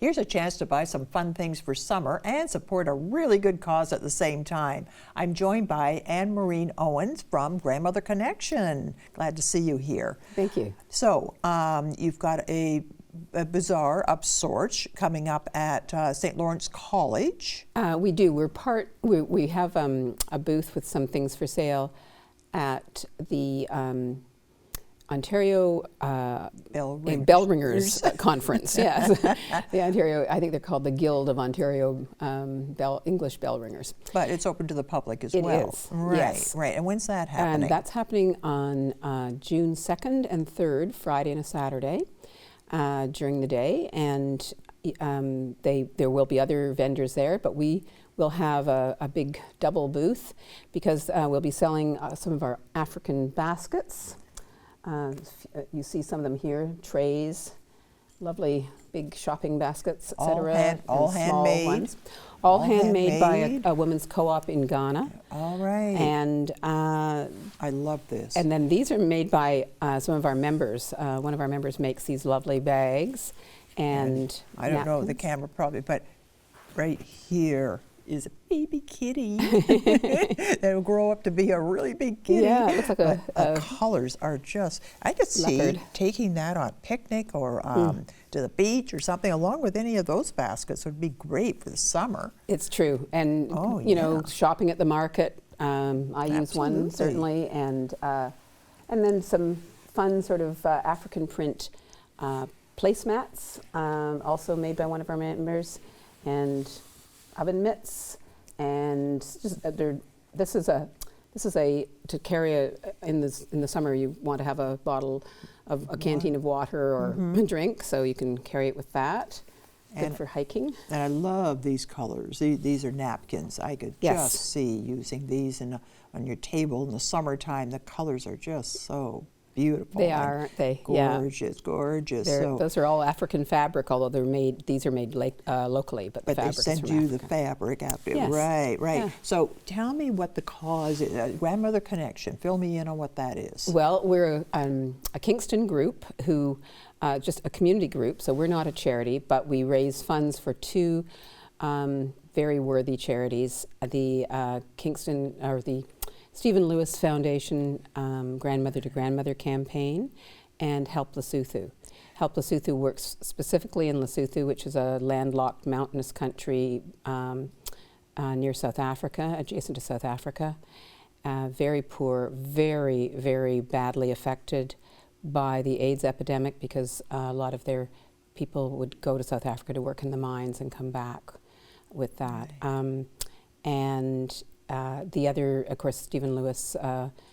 Here's a chance to buy some fun things for summer and support a really good cause at the same time. I'm joined by Anne-Marie Owens from Grandmother Connection. Glad to see you here. Thank you. So you've got a bazaar of sorts coming up at St. Lawrence College. We do. We have a booth with some things for sale at the Ontario Bell Ringers Conference. Yes, the Ontario. I think they're called the Guild of Ontario English Bell Ringers. But it's open to the public as well. It is. Right. Yes. Right. And when's that happening? And that's happening on June 2nd and 3rd, Friday and a Saturday, during the day. And there will be other vendors there, but we will have a big double booth because we'll be selling some of our African baskets. You see some of them here, trays, lovely big shopping baskets, etc. All handmade? Ones. All handmade by a women's co-op in Ghana. All right. And I love this. And then these are made by some of our members. One of our members makes these lovely bags. And I don't know the camera probably, but right here is a baby kitty that will grow up to be a really big kitty. Yeah, it looks like the colors are just, I could see taking that on picnic or to the beach or something along with any of those baskets would be great for the summer. It's true. And, you know, shopping at the market, I use one certainly. And then some fun sort of African print placemats, also made by one of our members. And oven mitts, and just, this is a to carry in the summer. You want to have a bottle of a canteen of water or a drink, so you can carry it with that. Good for hiking. And I love these colors. These are napkins. I could just see using these on your table in the summertime. The colors are just so beautiful. They are, aren't they? Gorgeous, gorgeous. Those are all African fabric, although these are made locally, but the fabric is from Africa. They send you the fabric after. Yes. Right. Yeah. So tell me what the cause is. Grandmother Connection. Fill me in on what that is. Well, we're a Kingston group who, just a community group, so we're not a charity, but we raise funds for two very worthy charities, the Kingston, or the Stephen Lewis Foundation Grandmother to Grandmother campaign, and Help Lesotho. Help Lesotho works specifically in Lesotho, which is a landlocked mountainous country near South Africa, adjacent to South Africa. Very poor, very, very badly affected by the AIDS epidemic because a lot of their people would go to South Africa to work in the mines and come back with that. And the other, of course, Stephen Lewis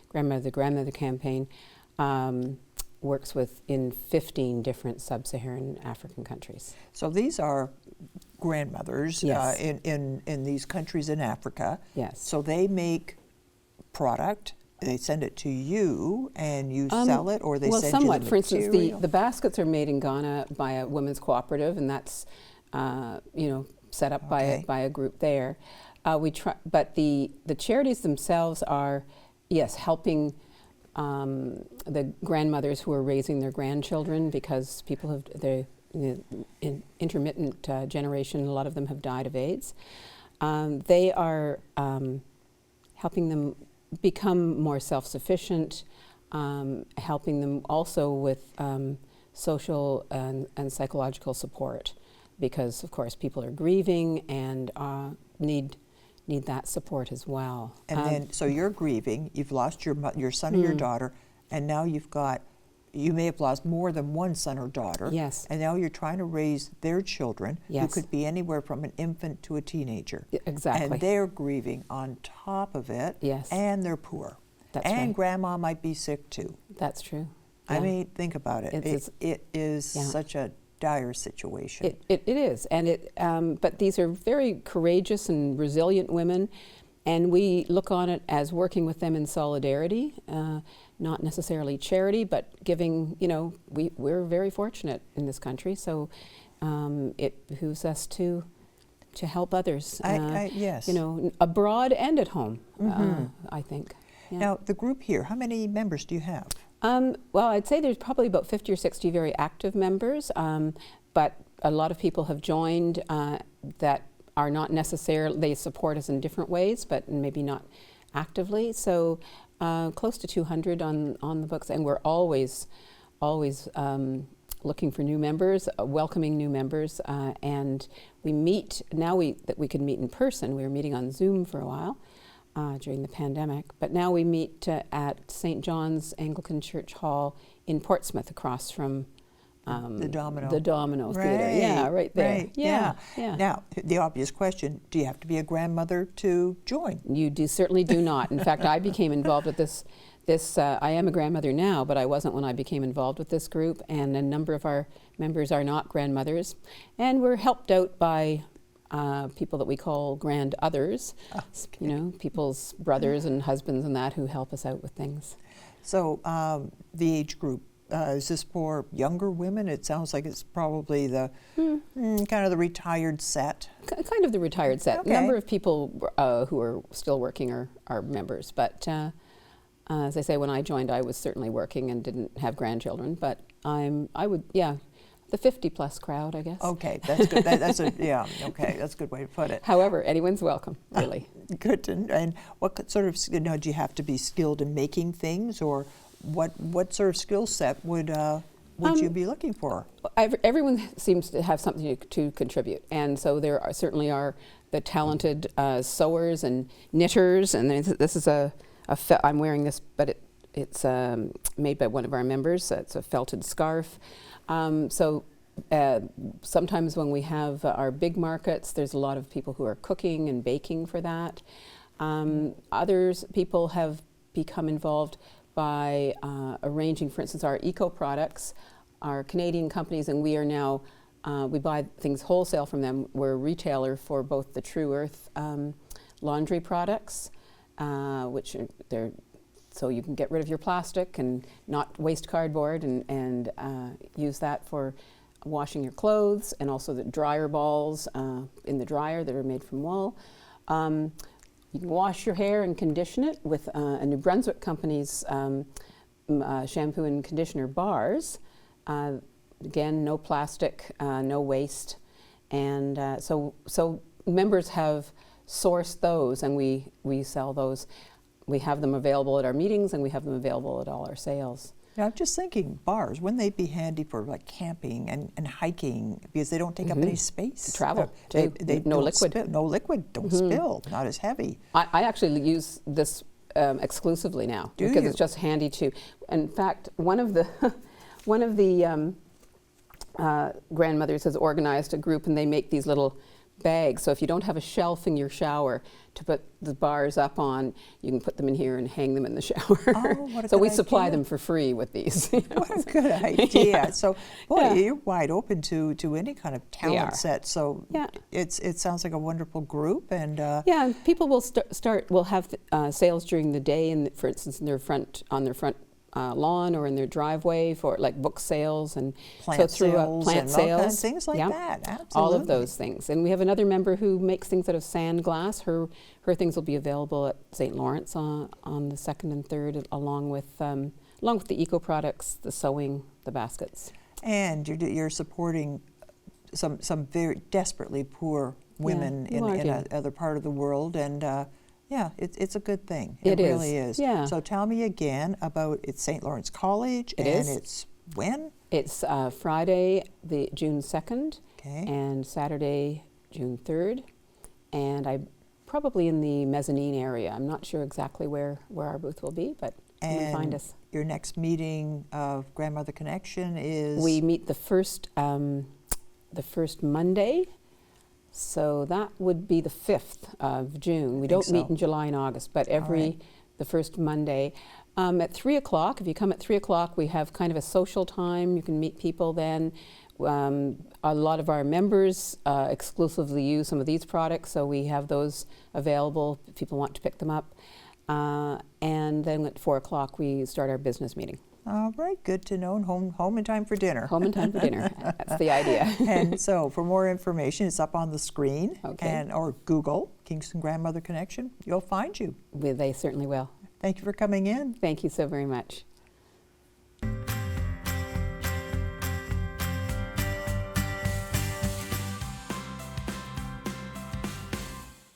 Grandmother campaign works in 15 different sub-Saharan African countries. So these are grandmothers Yes. in these countries in Africa. Yes. So they make product, they send it to you, and you sell it, or they send somewhat. you the For instance, material? the baskets are made in Ghana by a women's cooperative, and that's set up by a group there. But the charities themselves are, yes, helping the grandmothers who are raising their grandchildren because people have in intermittent generation. A lot of them have died of AIDS. They are helping them become more self-sufficient, helping them also with social and psychological support, because of course people are grieving and need that support as well. And then, so you're grieving, you've lost your son or your daughter, and now you may have lost more than one son or daughter. Yes. And now you're trying to raise their children, who Yes. could be anywhere from an infant to a teenager. Exactly. And they're grieving on top of it. Yes. And they're poor. That's and right. grandma might be sick too. That's true. I Yeah. mean, think about it. It is Yeah. such a dire situation. It is, and but these are very courageous and resilient women, and we look on it as working with them in solidarity, not necessarily charity, but giving. We're very fortunate in this country, so it behooves us to help others. Yes. Abroad and at home. I think. Yeah. Now, the group here, how many members do you have? Well, I'd say there's probably about 50 or 60 very active members, but a lot of people have joined that are not necessarily, they support us in different ways, but maybe not actively. So close to 200 on the books, and we're always looking for new members, welcoming new members, and we meet, now that we can meet in person. We were meeting on Zoom for a while during the pandemic, but now we meet at St. John's Anglican Church Hall in Portsmouth, across from the Domino. The Domino Theatre. Yeah, right there. Right. Yeah. Now, the obvious question, do you have to be a grandmother to join? You certainly do not. In fact, I became involved with this, I am a grandmother now, but I wasn't when I became involved with this group, and a number of our members are not grandmothers, and we're helped out by people that we call grand others, you know, people's brothers and husbands and that, who help us out with things. So the age group, is this for younger women? It sounds like it's probably the kind of the retired set. Kind of the retired set. Okay. A number of people who are still working are members, but as I say, when I joined, I was certainly working and didn't have grandchildren, but the 50-plus crowd, I guess. Okay, that's good. That's a that's a good way to put it. However, anyone's welcome, really. Good. And what sort of, do you have to be skilled in making things, or what sort of skill set would you be looking for? Everyone seems to have something to contribute, and so there certainly are the talented sewers and knitters, and this is I'm wearing this, but it's made by one of our members. It's a felted scarf. So sometimes when we have our big markets, there's a lot of people who are cooking and baking for that. Others people have become involved by arranging, for instance, our EPICO products, our Canadian companies, and we are now, we buy things wholesale from them. We're a retailer for both the True Earth laundry products, which they're, so you can get rid of your plastic and not waste cardboard, and use that for washing your clothes, and also the dryer balls in the dryer that are made from wool. You can wash your hair and condition it with a New Brunswick company's shampoo and conditioner bars. Again, no plastic, no waste, and so members have sourced those, and we sell those. We have them available at our meetings, and we have them available at all our sales. Now, I'm just thinking, bars, wouldn't they be handy for like camping and hiking, because they don't take up any space? Travel, They no don't liquid. No liquid, don't spill, not as heavy. I actually use this exclusively now, because it's just handy to. In fact, one of the grandmothers has organized a group, and they make these little bags. So if you don't have a shelf in your shower to put the bars up on, you can put them in here and hang them in the shower. Oh, what a so good we supply idea. them for free with these. You know? What a good idea. Yeah. So, boy, Yeah. you're wide open to any kind of talent are. set. So Yeah. it sounds like a wonderful group. And Yeah, and people will will have sales during the day, and for instance, on their front lawn or in their driveway, for like book sales and plant so through sales plant and all kinds of sales, things like yeah, that. Absolutely. all of those things. And we have another member who makes things out of sand glass. Her things will be available at St. Lawrence on the 2nd and 3rd, along with the EPICO products, the sewing, the baskets. And you're supporting some very desperately poor women in another part of the world, and yeah, it's a good thing. It really is. Yeah. So tell me again about it's St. Lawrence College, it's when? It's Friday, June 2nd, Okay. and Saturday, June 3rd, and I'm probably in the mezzanine area. I'm not sure exactly where our booth will be, but you can find us. Your next meeting of Grandmother Connection is? We meet the first Monday. So that would be the 5th of June. We don't meet in July and August, but the first Monday. At 3 o'clock, if you come at 3 o'clock, we have kind of a social time. You can meet people then. A lot of our members exclusively use some of these products, so we have those available if people want to pick them up. And then at 4 o'clock, we start our business meeting. All right, good to know. And home in time for dinner. Home in time for dinner. That's the idea. And so for more information, it's up on the screen. Okay. Or Google Kingston Grandmother Connection. You'll find you. They certainly will. Thank you for coming in. Thank you so very much.